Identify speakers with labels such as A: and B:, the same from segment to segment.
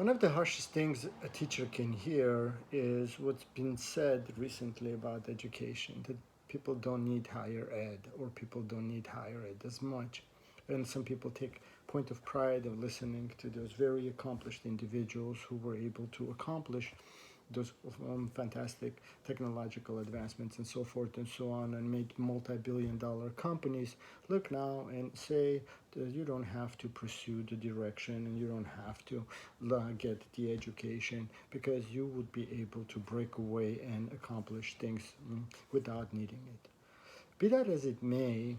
A: One of the harshest things a teacher can hear is what's been said recently about education, that people don't need higher ed, or people don't need higher ed as much. And some people take point of pride of listening to those very accomplished individuals who were able to accomplish those fantastic technological advancements and so forth and so on, and make multi-billion-dollar companies look now and say that you don't have to pursue the direction and you don't have to get the education because you would be able to break away and accomplish things without needing it. Be that as it may,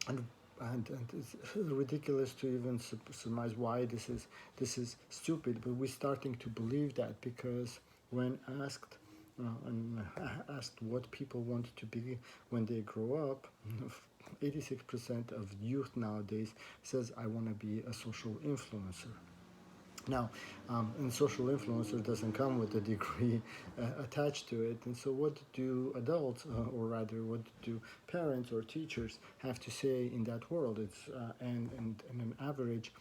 A: and and it's ridiculous to even surmise why this is stupid, but we're starting to believe that because when asked what people want to be when they grow up, 86% of youth nowadays says I want to be a social influencer. Now, and social influencer doesn't come with a degree attached to it. And so, what do adults, or rather, what do parents or teachers have to say in that world? And an average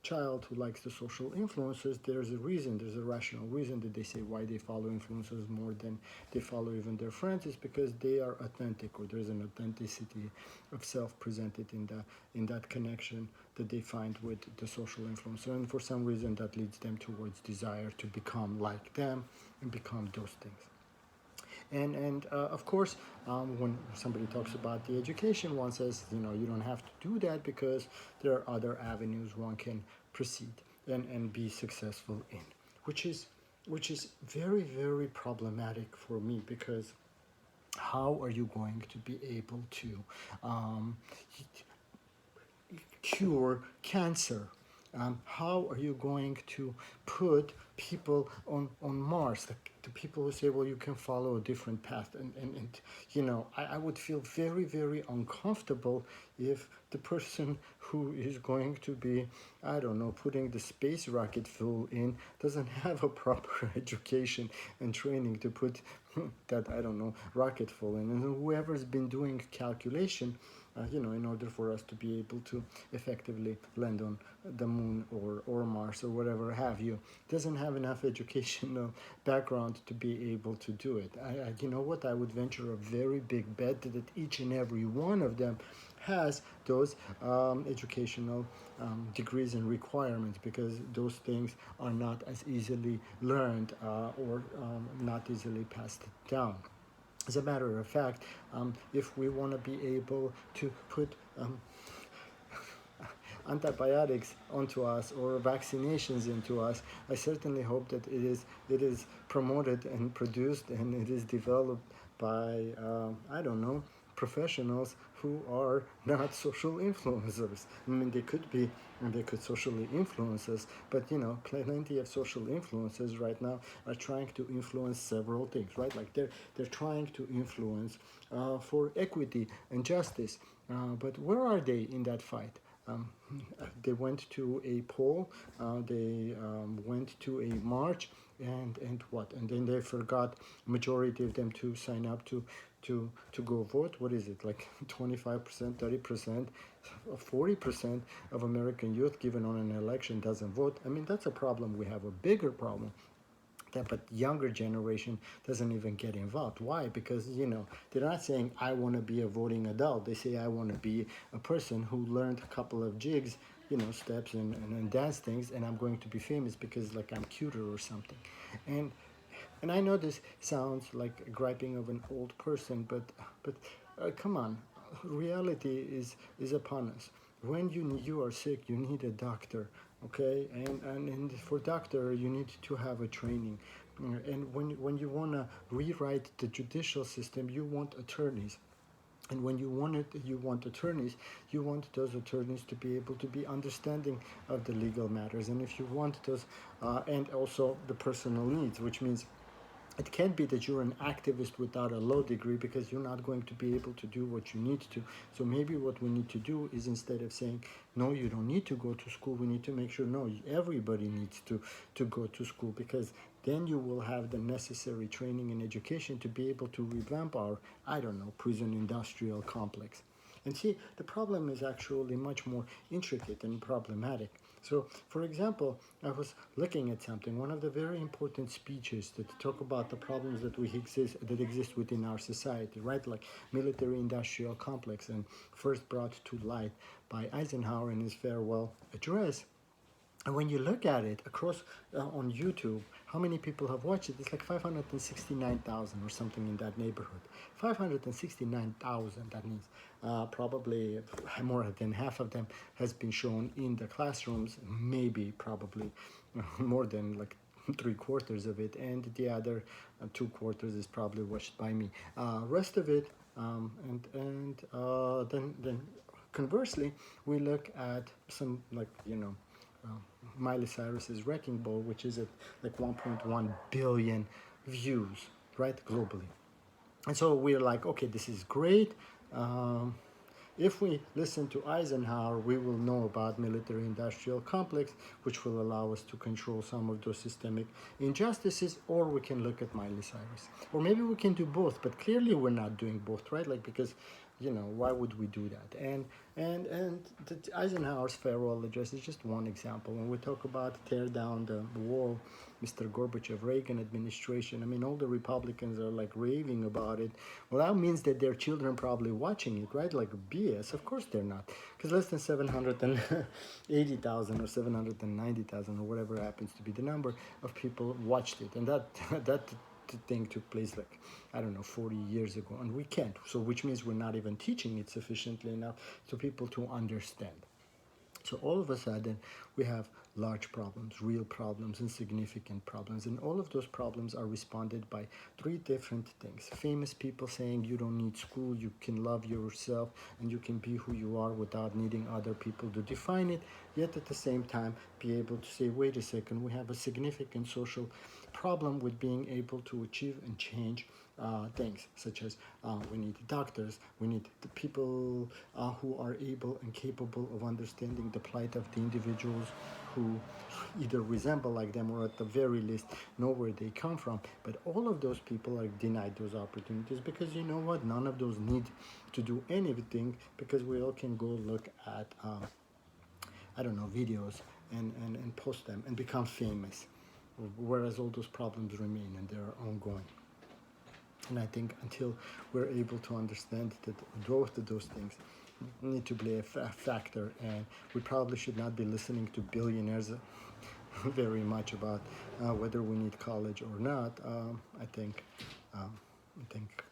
A: child who likes the social influencers, there's a reason, there's a rational reason that they say why they follow influencers more than they follow even their friends, is because they are authentic, or there's an authenticity of self presented in that connection that they find with the social influencer, and for some reason that leads them towards desire to become like them and become those things. And of course, when somebody talks about the education, one says, you don't have to do that because there are other avenues one can proceed and be successful in, which is very, very problematic for me, because how are you going to be able to um, cure cancer? How are you going to put people on Mars? The people who say, well, you can follow a different path. I would feel very, very uncomfortable if the person who is going to be, I don't know, putting the space rocket fuel in doesn't have a proper education and training to put that, I don't know, rocket fuel in. And whoever's been doing calculation, in order for us to be able to effectively land on the moon or Mars or whatever have you, doesn't have enough educational background to be able to do it. You know what? I would venture a very big bet that each and every one of them has those educational degrees and requirements, because those things are not as easily learned or not easily passed down. As a matter of fact, if we want to be able to put antibiotics onto us or vaccinations into us, I certainly hope that it is promoted and produced and it is developed by I don't know, professionals who are not social influencers. I mean, they could be, and they could socially influence us, but plenty of social influencers right now are trying to influence several things, right? Like they're trying to influence for equity and justice, but where are they in that fight? Um, they went to a poll, they went to a march, and what? And then they forgot majority of them to sign up to go vote. What is it, like 25%, 30%, 40% of American youth given on an election doesn't vote? I mean, that's a problem. We have a bigger problem, but younger generation doesn't even get involved. Why? Because they're not saying I want to be a voting adult. They say I want to be a person who learned a couple of jigs, steps and dance things, and I'm going to be famous because like I'm cuter or something. And and I know this sounds like griping of an old person, but come on, reality is upon us. When you are sick, you need a doctor, okay? And for doctor, you need to have a training. And when you want to rewrite the judicial system, you want attorneys. And when you want attorneys, you want those attorneys to be able to be understanding of the legal matters. And if you want those, and also the personal needs, which means it can't be that you're an activist without a law degree, because you're not going to be able to do what you need to. So maybe what we need to do is, instead of saying, no, you don't need to go to school, we need to make sure, no, everybody needs to go to school, because then you will have the necessary training and education to be able to revamp our, I don't know, prison industrial complex. And see, the problem is actually much more intricate and problematic. So, for example, I was looking at something, one of the very important speeches that talk about the problems that exist within our society, right? Like military-industrial complex, and first brought to light by Eisenhower in his farewell address. And when you look at it across on YouTube, how many people have watched it? It's like 569,000 or something in that neighborhood. 569,000, that means probably more than half of them has been shown in the classrooms, maybe probably more than like 3/4 of it, and the other 2/4 is probably watched by me. Rest of it, then conversely, we look at some, like, Miley Cyrus's Wrecking Ball, which is at like 1.1 billion views, right, globally. And so we're like, okay, this is great. Um, if we listen to Eisenhower, we will know about military-industrial complex, which will allow us to control some of those systemic injustices, or we can look at Miley Cyrus. Or maybe we can do both, but clearly we're not doing both, right? Like, because, why would we do that? And the Eisenhower's farewell address is just one example. When we talk about tear down the wall, Mr. Gorbachev, Reagan administration, I mean, all the Republicans are like raving about it. Well, that means that their children probably watching it, right? Like BS. Of course they're not, because less than 780,000 or 790,000 or whatever happens to be the number of people watched it, and that that thing took place like, I don't know, 40 years ago, and we can't. So which means we're not even teaching it sufficiently enough to people to understand. So all of a sudden, we have large problems, real problems, and significant problems. And all of those problems are responded by three different things. Famous people saying you don't need school, you can love yourself, and you can be who you are without needing other people to define it. Yet at the same time, be able to say, wait a second, we have a significant social problem with being able to achieve and change things, such as we need doctors, we need the people who are able and capable of understanding the plight of the individuals who either resemble like them or at the very least know where they come from. But all of those people are denied those opportunities because, you know what, none of those need to do anything, because we all can go look at I don't know, videos and post them and become famous, whereas all those problems remain and they're ongoing. And I think until we're able to understand that both of those things need to play a factor, and we probably should not be listening to billionaires very much about whether we need college or not. I think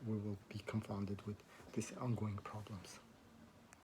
A: we will be confounded with these ongoing problems.